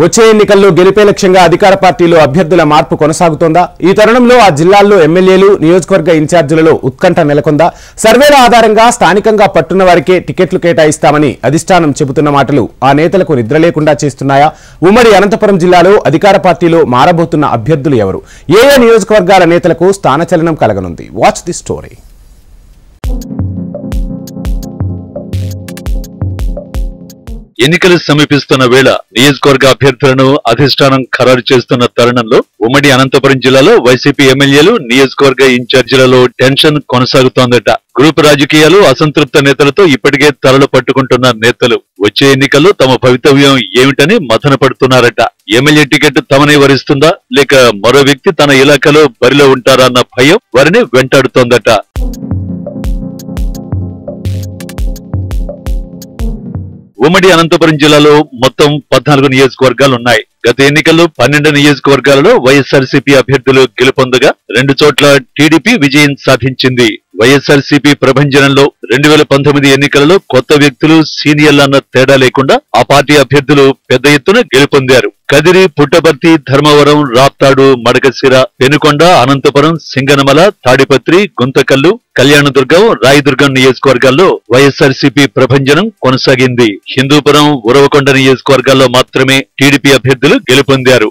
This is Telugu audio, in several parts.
వచ్చే ఎన్నికల్లో గెలిపే లక్ష్యంగా అధికార పార్టీలో అభ్యర్థుల మార్పు కొనసాగుతోందా? ఈ తరుణంలో ఆ జిల్లాల్లో ఎమ్మెల్యేలు, నియోజకవర్గ ఇన్ఛార్జీలలో ఉత్కంఠ నెలకొందా? సర్వేల ఆధారంగా స్థానికంగా పట్టున్న వారికే టికెట్లు కేటాయిస్తామని అధిష్టానం చెబుతున్న మాటలు ఆ నేతలకు నిద్ర లేకుండా చేస్తున్నాయా? ఉమ్మడి అనంతపురం జిల్లాలో అధికార పార్టీలో మారబోతున్న అభ్యర్థులు ఎవరు? ఏ నియోజకవర్గాల నేతలకు స్థానచలనం కలగనుంది? Watch the story. ఎన్నికలు సమీపిస్తున్న వేళ నియోజకవర్గ అభ్యర్థులను అధిష్టానం ఖరారు చేస్తున్న తరుణంలో ఉమ్మడి అనంతపురం జిల్లాలో వైసీపీ ఎమ్మెల్యేలు, నియోజకవర్గ ఇన్ఛార్జీలలో టెన్షన్ కొనసాగుతోందట. గ్రూప్ రాజకీయాలు, అసంతృప్త నేతలతో ఇప్పటికే తలలు పట్టుకుంటున్న నేతలు వచ్చే ఎన్నికల్లో తమ భవితవ్యం ఏమిటని మథన పడుతున్నారట. ఎమ్మెల్యే టికెట్ తమనే వరిస్తుందా, లేక మరో వ్యక్తి తన ఇలాకాలో బరిలో ఉంటారా అన్న భయం వారిని వెంటాడుతోందట. ఉమ్మడి అనంతపురం జిల్లాలో మొత్తం 14 నియోజకవర్గాలున్నాయి. గత ఎన్నికల్లో 12 నియోజకవర్గాలలో వైఎస్ఆర్సీపీ అభ్యర్థులు గెలుపొందగా 2 చోట్ల టీడీపీ విజయం సాధించింది. వైఎస్ఆర్సీపీ ప్రభంజనంలో 2019 ఎన్నికలలో కొత్త వ్యక్తులు, సీనియర్లు అన్న తేడా లేకుండా ఆ పార్టీ అభ్యర్థులు పెద్ద ఎత్తున గెలుపొందారు. కదిరి, పుట్టపర్తి, ధర్మవరం, రాప్తాడు, మడకశిర, పెనుకొండ, అనంతపురం, సింగనమల, తాడిపత్రి, గుంతకల్లు, కళ్యాణదుర్గం, రాయదుర్గం నియోజకవర్గాల్లో వైఎస్ఆర్సీపీ ప్రభంజనం కొనసాగింది. హిందూపురం, ఉరవకొండ నియోజకవర్గాల్లో మాత్రమే టీడీపీ అభ్యర్థులు గెలుపొందారు.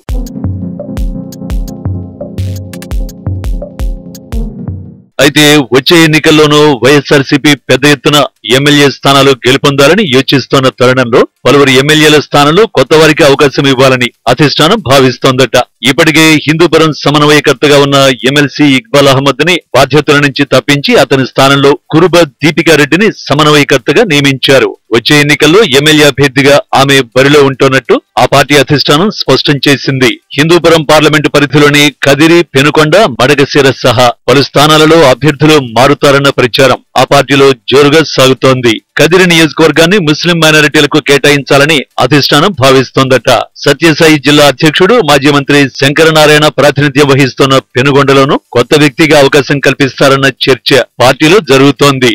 అయితే వచ్చే ఎన్నికల్లోనూ వైఎస్ఆర్సీపీ పెద్ద ఎత్తున ఎమ్మెల్యే స్థానాలు గెలుపొందాలని యోచిస్తోన్న తరుణంలో పలువురు ఎమ్మెల్యేల స్థానంలో కొత్త వారికి అవకాశం ఇవ్వాలని అధిష్టానం భావిస్తోందట. ఇప్పటికే హిందూపురం సమన్వయకర్తగా ఉన్న ఎమ్మెల్సీ ఇక్బాల్ అహ్మద్ ని బాధ్యతల నుంచి తప్పించి అతని స్థానంలో కురుబ దీపికారెడ్డిని సమన్వయకర్తగా నియమించారు. వచ్చే ఎన్నికల్లో ఎమ్మెల్యే అభ్యర్థిగా ఆమె బరిలో ఉంటున్నట్టు ఆ పార్టీ అధిష్టానం స్పష్టం చేసింది. హిందూపురం పార్లమెంటు పరిధిలోని కదిరి, పెనుకొండ, మడకశిర సహా పలు స్థానాలలో అభ్యర్థులు మారుతారన్న ప్రచారం ఆ పార్టీలో జోరుగా సాగుతోంది. కదిరి నియోజకవర్గాన్ని ముస్లిం మైనారిటీలకు కేటాయించాలని అధిష్టానం భావిస్తోందట. సత్యసాయి జిల్లా అధ్యక్షుడు, మాజీ మంత్రి శంకరనారాయణ ప్రాతినిధ్యం వహిస్తున్న పెనుగొండలోనూ కొత్త వ్యక్తిగా అవకాశం కల్పిస్తారన్న చర్చ పార్టీలో జరుగుతోంది.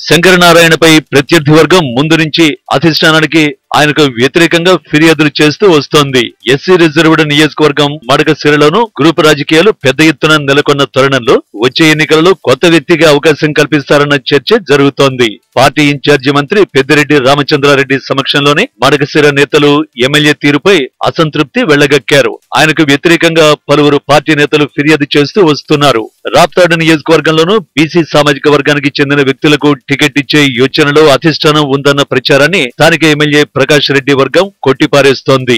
శంకరనారాయణపై ప్రత్యర్థి వర్గం ముందు నుంచి అధిష్టానానికి ఆయనకు వ్యతిరేకంగా ఫిర్యాదులు చేస్తూ వస్తోంది. ఎస్సీ రిజర్వ్డ్ నియోజకవర్గం మడకశిరలోనూ గ్రూప్ రాజకీయాలు పెద్ద ఎత్తున నెలకొన్న తరుణంలో వచ్చే ఎన్నికలలో కొత్త వ్యక్తిగా అవకాశం కల్పిస్తారన్న చర్చ జరుగుతోంది. పార్టీ ఇన్ఛార్జి మంత్రి పెద్దిరెడ్డి రామచంద్రారెడ్డి సమక్షంలోనే మడకశిర నేతలు ఎమ్మెల్యే తీరుపై అసంతృప్తి వెళ్లగక్కారు. ఆయనకు వ్యతిరేకంగా పలువురు పార్టీ నేతలు ఫిర్యాదు చేస్తూ వస్తున్నారు. రాప్తాడు నియోజకవర్గంలోనూ బీసీ సామాజిక వర్గానికి చెందిన వ్యక్తులకు టికెట్ ఇచ్చే యోచనలో అధిష్టానం ఉందన్న ప్రచారాన్ని స్థానిక ఎమ్మెల్యే ప్రకాష్ రెడ్డి వర్గం కొట్టిపారేస్తోంది.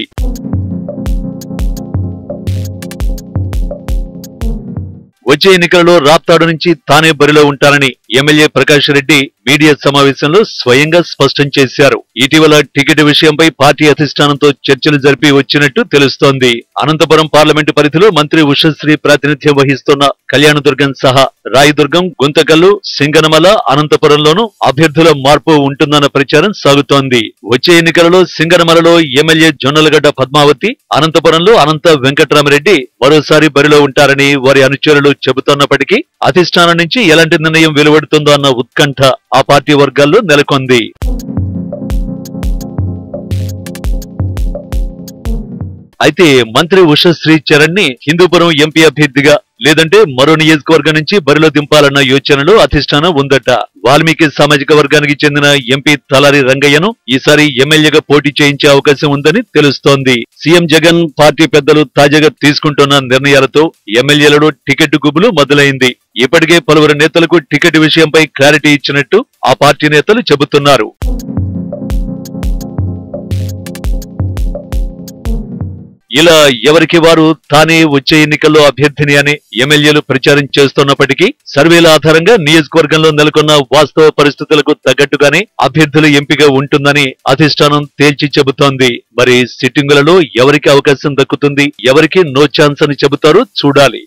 వచ్చే ఎన్నికలలో రాప్తాడు నుంచి తానే బరిలో ఉంటానని ఎమ్మెల్యే ప్రకాష్ రెడ్డి మీడియా సమావేశంలో స్వయంగా స్పష్టం చేశారు. ఇటీవల టికెట్ విషయంపై పార్టీ అధిష్టానంతో చర్చలు జరిపి వచ్చినట్టు తెలుస్తోంది. అనంతపురం పార్లమెంటు పరిధిలో మంత్రి ఉషశ్రీ ప్రాతినిధ్యం వహిస్తున్న కళ్యాణదుర్గం సహా రాయదుర్గం, గుంతకల్లు, సింగనమల, అనంతపురంలోనూ అభ్యర్థుల మార్పు ఉంటుందన్న ప్రచారం సాగుతోంది. వచ్చే ఎన్నికలలో సింగనమలలో ఎమ్మెల్యే జొన్నలగడ్డ పద్మావతి, అనంతపురంలో అనంత వెంకట్రామరెడ్డి మరోసారి బరిలో ఉంటారని వారి అనుచరులు చెబుతున్నప్పటికీ అధిష్టానం నుంచి ఎలాంటి నిర్ణయం వెలువడుతుందో అన్న ఉత్కంఠ ఆ పార్టీ వర్గాల్లో నెలకొంది. అయితే మంత్రి ఉషశ్రీ చరణ్ ని హిందూపురం ఎంపీ అభ్యర్థిగా లేదంటే మరో నియోజకవర్గం నుంచి బరిలో దింపాలన్న యోచనలో అధిష్టానం ఉందట. వాల్మీకి సామాజిక వర్గానికి చెందిన ఎంపీ తలారి రంగయ్యను ఈసారి ఎమ్మెల్యేగా పోటీ చేయించే అవకాశం ఉందని తెలుస్తోంది. సీఎం జగన్, పార్టీ పెద్దలు తాజాగా తీసుకుంటున్న నిర్ణయాలతో ఎమ్మెల్యేలలో టికెట్ గుబులు మొదలైంది. ఇప్పటికే పలువురు నేతలకు టికెట్ విషయంపై క్లారిటీ ఇచ్చినట్టు ఆ పార్టీ నేతలు చెబుతున్నారు. ఇలా ఎవరికి వారు తానే వచ్చే ఎన్నికల్లో అభ్యర్థిని అని ఎమ్మెల్యేలు ప్రచారం చేస్తున్నప్పటికీ సర్వేల ఆధారంగా నియోజకవర్గంలో నెలకొన్న వాస్తవ పరిస్థితులకు తగ్గట్టుగానే అభ్యర్థుల ఎంపిక ఉంటుందని అధిష్టానం తేల్చి చెబుతోంది. మరి సిట్టింగులలో ఎవరికి అవకాశం దక్కుతుంది, ఎవరికి నో ఛాన్స్ అని చెబుతారో చూడాలి.